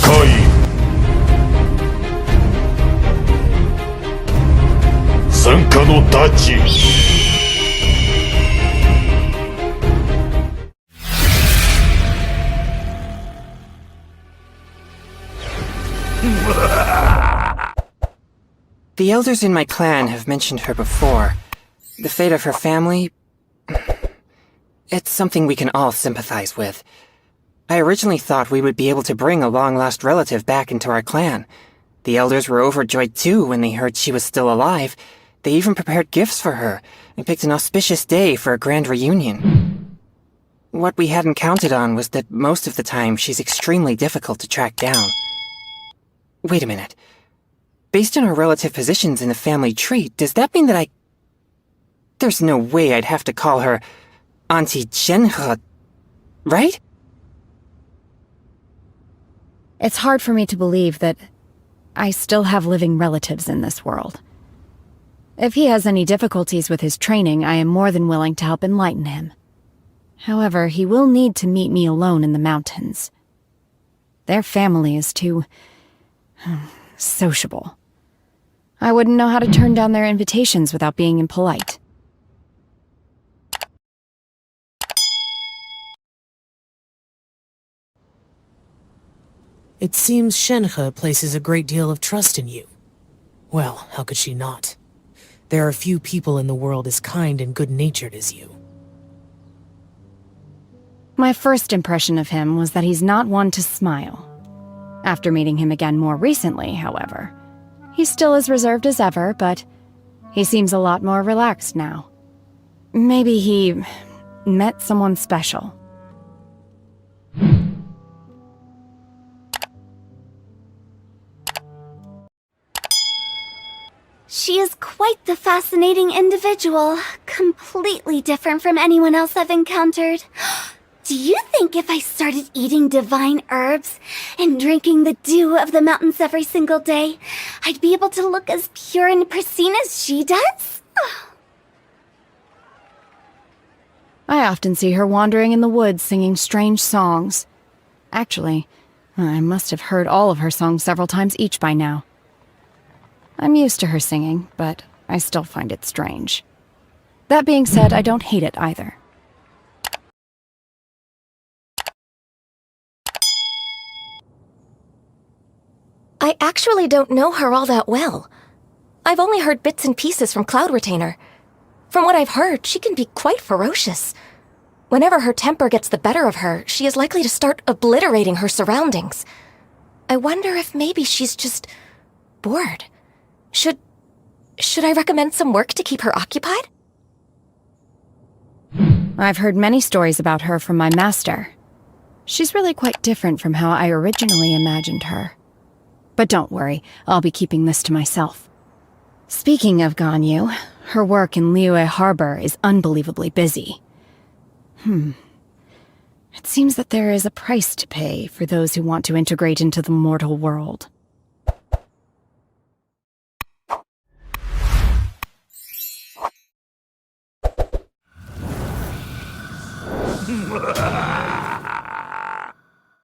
開参加のダチThe elders in my clan have mentioned her before. The fate of her family... It's something we can all sympathize with. I originally thought we would be able to bring a long-lost relative back into our clan. The elders were overjoyed too when they heard she was still alive. They even prepared gifts for her, and picked an auspicious day for a grand reunion. What we hadn't counted on was that most of the time she's extremely difficult to track down. Wait a minute. Based on our relative positions in the family tree, does that mean that I... There's no way I'd have to call her Auntie Shenhe, right? It's hard for me to believe that I still have living relatives in this world. If he has any difficulties with his training, I am more than willing to help enlighten him. However, he will need to meet me alone in the mountains. Their family is too... sociable. I wouldn't know how to turn down their invitations without being impolite. It seems Shenhe places a great deal of trust in you. Well, how could she not? There are few people in the world as kind and good-natured as you. My first impression of him was that he's not one to smile. After meeting him again more recently, however, he's still as reserved as ever, but he seems a lot more relaxed now. Maybe he met someone special. She is quite the fascinating individual, completely different from anyone else I've encountered. Do you think if I started eating divine herbs and drinking the dew of the mountains every single day, I'd be able to look as pure and pristine as she does? I often see her wandering in the woods singing strange songs. Actually, I must have heard all of her songs several times each by now. I'm used to her singing, but I still find it strange. That being said, I don't hate it either. I actually don't know her all that well. I've only heard bits and pieces from Cloud Retainer. From what I've heard, she can be quite ferocious. Whenever her temper gets the better of her, she is likely to start obliterating her surroundings. I wonder if maybe she's just bored. Should I recommend some work to keep her occupied? I've heard many stories about her from my master. She's really quite different from how I originally imagined her. But don't worry, I'll be keeping this to myself. Speaking of Ganyu, her work in Liyue Harbor is unbelievably busy. It seems that there is a price to pay for those who want to integrate into the mortal world.